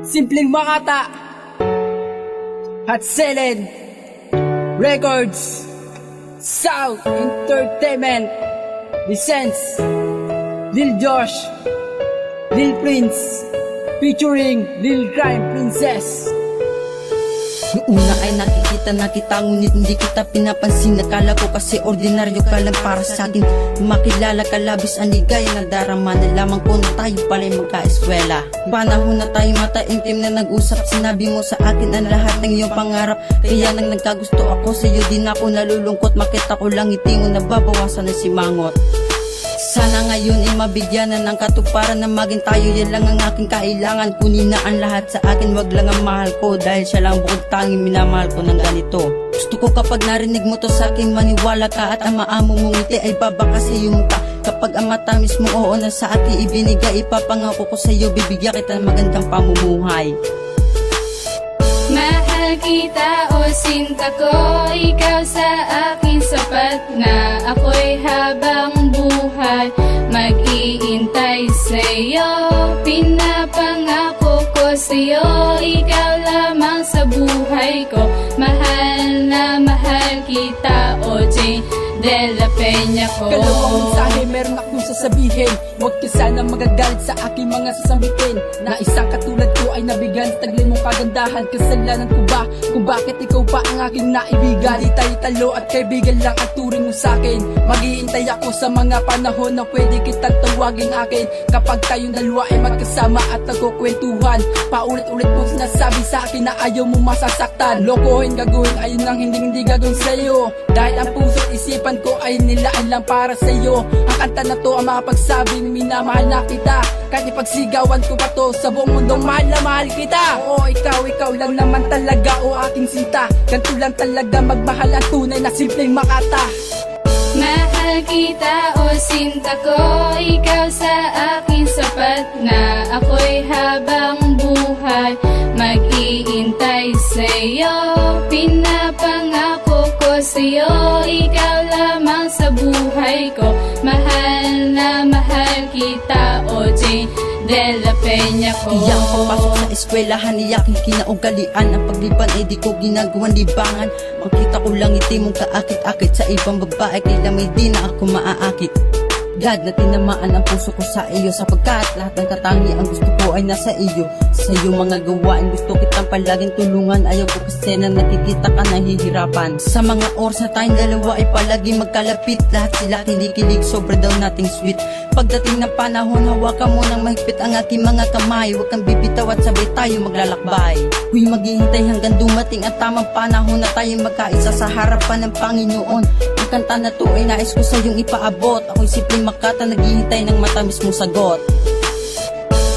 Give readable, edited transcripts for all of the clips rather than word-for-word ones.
Simpleng Makata, Hot Selen Records, South Entertainment, Vicens, Lil Josh, Lil Prince, featuring Lil Crime Princess. Noong una ay nakikita na kita, ngunit hindi kita pinapansin. Nakala ko kasi ordinaryo ka lang para sa akin. Makilala ka, labis ang ligaya na darama. Nalaman ko na tayo pala'y magka-eskwela. Panahon na tayo mataimtim na nag-usap. Sinabi mo sa akin ang lahat ng iyong pangarap. Kaya nang nagkagusto ako sa iyo, din ako nalulungkot. Makita ko lang ngiti mo, nababawasan na simangot. Sana ngayon ay mabigyan na ng katuparan na maging tayo. Yan lang ang aking kailangan. Kunin na ang lahat sa akin, wag lang ang mahal ko. Dahil siya lang bukod tanging minamahal ko ng ganito. Gusto ko kapag narinig mo to sa akin, maniwala ka at ang maamo mong ngiti ay babaka sa iyong muka. Kapag ang matamis mo oo na sa akin ibinigay, ipapangako ko sa iyo, bibigyan kita ng magandang pamumuhay. Mahal kita o sinta ko, ikaw sa akin sapat na. Ako'y habang buhay mag-iintay sa'yo. Pinapangako ko sa'yo, ikaw lamang sa buhay ko. Mahal na mahal kita, OJ de la Peña ko. Kalawang mensahe meron akong sasabihin. Huwag ka sana magagalit sa aking mga sasambitin. Na isang katulad ko ay nabigyan sa taglay mong kagandahan. Kasalanan ko ba kung bakit ikaw pa ang aking naibigan? Di tayo talo at kaibigan lang ang turing mo sa'kin. Maghihintay ako sa mga panahon na pwede kitang tawagin akin. Kapag tayong dalawa ay magkasama at nagkukwentuhan. Paulit-ulit mo sinasabi sa akin na ayaw mo masasaktan. Lokohin, gagawin, ayun ang hindi gagawin sa'yo. Dahil ang puso't isipan ko ay nilaan lang para sa'yo. Ang kanta na to ang makapagsabi, minamahal na kita. Kahit ipagsigawan ko pa to sa buong mundong mahal na mahal kita. Oo, ikaw lang naman talaga o aking sinta. Ganito lang talaga magmahal ang tunay na simpleng Makata. Mahal kita o sinta ko, ikaw sa akin sapat na. Ako'y habang buhay mag-iintay sa'yo. Pinapangako ko sa'yo, ikaw lamang sa buhay ko. Mahal na mahal kita, OJ de la Peña ko. Iyak ang papasok sa eskwelahan, iyaking kinaugalian. Ang pagliban ay di ko ginagawang libangan. Makita ko lang ngiti mong kaakit-akit sa ibang babae, kaya may di na ako maaakit. God, na tinamaan ang puso ko sa iyo, sapagkat lahat ng katangian gusto ko ay nasa iyo. Sa iyo mga gawain gusto kitang palaging tulungan. Ayaw ko kasi na nakikita ka nahihirapan. Sa mga oras na tayong dalawa ay palaging magkalapit. Lahat sila kinikilig, sobra daw nating sweet. Pagdating ng panahon, hawakan mo ng mahigpit ang aking mga kamay. Huwag kang bibitaw at sabay tayo maglalakbay. Huy, maghihintay hanggang dumating ang tamang panahon na tayong magkaisa sa harapan ng Panginoon. Ang kanta na to ay nais ko sa iyong ipaabot. Ako'y simpleng Makata, naghihintay ng matamis mong sagot.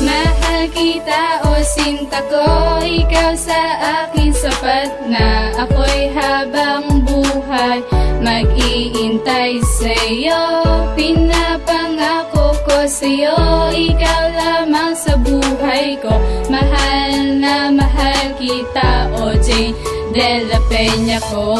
Mahal kita o sinta ko, ikaw sa akin sapat na. Ako'y habang buhay mag-iintay sa'yo. Pinapangako ko sa'yo, ikaw lamang sa buhay ko. Mahal na mahal kita, OJ de la Peña ko.